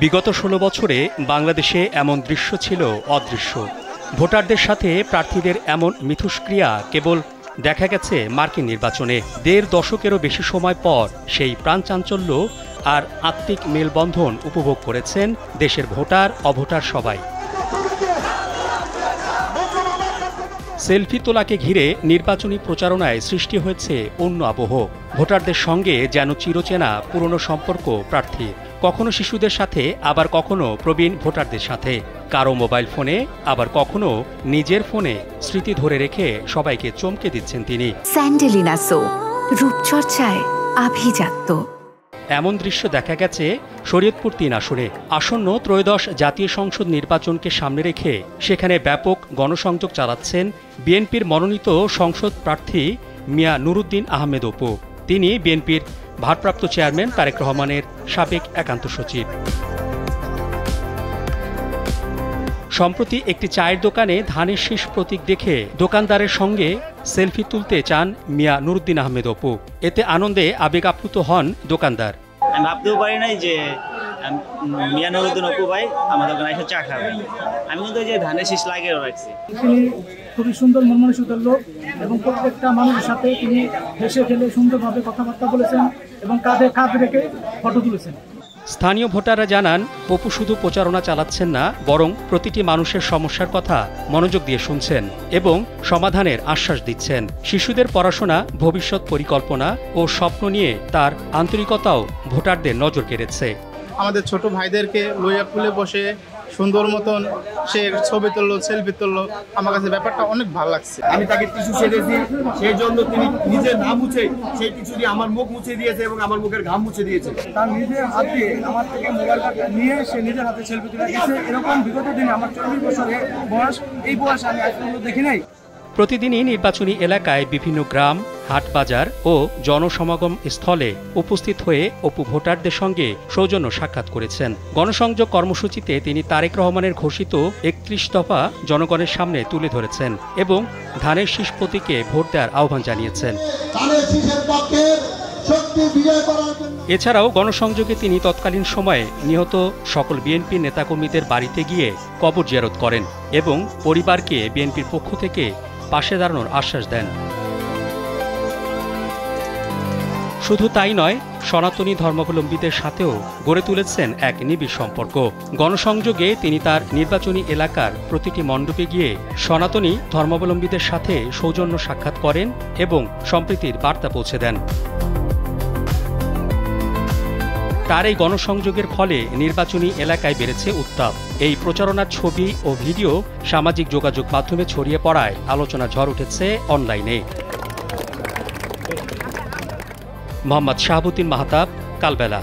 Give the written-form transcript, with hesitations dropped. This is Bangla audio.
বিগত ১৬ বছরে বাংলাদেশে এমন দৃশ্য ছিল অদৃশ্য। ভোটারদের সাথে প্রার্থীদের এমন মিথস্ক্রিয়া কেবল দেখা গেছে মার্কিন নির্বাচনে। ১.৫ দশকেরও বেশি সময় পর সেই প্রাণচাঞ্চল্য আর আত্মিক মেলবন্ধন উপভোগ করেছেন দেশের ভোটার অভোটার সবাই। সেলফি তোলাকে ঘিরে নির্বাচনী প্রচারণায় সৃষ্টি হয়েছে অন্য আবহ। ভোটারদের সঙ্গে যেন চিরচেনা পুরনো সম্পর্ক প্রার্থী, কখনো শিশুদের সাথে, আবার কখনো প্রবীণ ভোটারদের সাথে। কারো মোবাইল ফোনে, আবার কখনো নিজের ফোনে স্মৃতি ধরে রেখে সবাইকে চমকে দিচ্ছেন তিনি। স্যান্ডেলিনা সো, রূপচর্চায় আভিজাত্য। এমন দৃশ্য দেখা গেছে শরীয়তপুর ৩ আসনে। আসন্ন ত্রয়োদশ জাতীয় সংসদ নির্বাচনকে সামনে রেখে সেখানে ব্যাপক গণসংযোগ চালাচ্ছেন বিএনপির মনোনীত সংসদ প্রার্থী মিয়া নুরুদ্দিন আহমেদ অপু। তিনি বিএনপির ভারপ্রাপ্ত চেয়ারম্যান তারেক রহমানের সাবেক একান্ত সচিব। সম্প্রতি একটি চায়ের দোকানে ধানের শীষ প্রতীক দেখে দোকানদারের সঙ্গে সেলফি তুলতে চান মিয়া নুরুদ্দিন আহমেদ অপু। এতে আনন্দে আবেগ আপ্লুত হন দোকানদার। আমি ভাবতেও পারি নাই যে মিয়া নুরুদ্দিন অপু ভাই আমার দোকানে এসে চা খাবে। আমি কিন্তু যে ধানের শীষ লাগিয়ে রাখছি। তিনি খুবই সুন্দর মনমানসিকতার লোক এবং প্রত্যেকটা মানুষের সাথে তিনি হেসে খেলে সুন্দরভাবে কথাবার্তা বলেছেন এবং কাঁধে কাঁধ রেখে ফটো তুলেছেন। স্থানীয় ভোটাররা জানান, অপু শুধু প্রচারণা চালাচ্ছেন না, বরং প্রতিটি মানুষের সমস্যার কথা মনোযোগ দিয়ে শুনছেন এবং সমাধানের আশ্বাস দিচ্ছেন। শিশুদের পড়াশোনা, ভবিষ্যৎ পরিকল্পনা ও স্বপ্ন নিয়ে তার আন্তরিকতাও ভোটারদের নজর কেড়েছে। আমাদের ছোট ভাইদেরকে লইয়া কুলে বসে সুন্দর মতন সে ছবি তুললো, সেলফি তুললো। আমার কাছে ব্যাপারটা অনেক ভালো লাগছে। আমি তাকে টিস্যু ছেড়েছি, সেই জন্য তিনি নিজের না মুছে সেই টিস্যু দিয়ে আমার মুখ মুছে দিয়েছে এবং আমার মুখের ঘাম মুছে দিয়েছে। তার নিজের হাতে আমার থেকে মোবাইলটা নিয়ে সে নিজের হাতে সেলফি তুলে গেছে। এরকম বিগত দিনে আমার ৪০ বছরের বয়স, এই বয়সে আমি আজ পর্যন্ত দেখি নাই। প্রতিদিনই নির্বাচনী এলাকায় বিভিন্ন গ্রাম, হাট বাজার ও জনসমাগম স্থলে উপস্থিত হয়ে অপু ভোটারদের সঙ্গে সৌজন্য সাক্ষাৎ করেছেন। গণসংযোগ কর্মসূচিতে তিনি তারেক রহমানের ঘোষিত ৩১ দফা জনগণের সামনে তুলে ধরেছেন এবং ধানের শীষ প্রতীকে ভোট দেওয়ার আহ্বান জানিয়েছেন। এছাড়াও গণসংযোগে তিনি তৎকালীন সময়ে নিহত সকল বিএনপি নেতাকর্মীদের বাড়িতে গিয়ে কবর জিয়ারত করেন এবং পরিবারকে বিএনপির পক্ষ থেকে পাশে দাঁড়ানোর আশ্বাস দেন। শুধু তাই নয়, সনাতনী ধর্মাবলম্বীদের সাথেও গড়ে তুলেছেন এক নিবিড় সম্পর্ক। গণসংযোগে তিনি তার নির্বাচনী এলাকার প্রতিটি মণ্ডপে গিয়ে সনাতনী ধর্মাবলম্বীদের সাথে সৌজন্য সাক্ষাৎ করেন এবং সম্প্রীতির বার্তা পৌঁছে দেন। তার এই গণসংযোগের ফলে নির্বাচনী এলাকায় বেড়েছে উত্তাপ। এই প্রচারণার ছবি ও ভিডিও সামাজিক যোগাযোগ মাধ্যমে ছড়িয়ে পড়ায় আলোচনা ঝড় উঠেছে অনলাইনে। মোহাম্মদ শাহাবুদ্দিন মাহতাব, কালবেলা।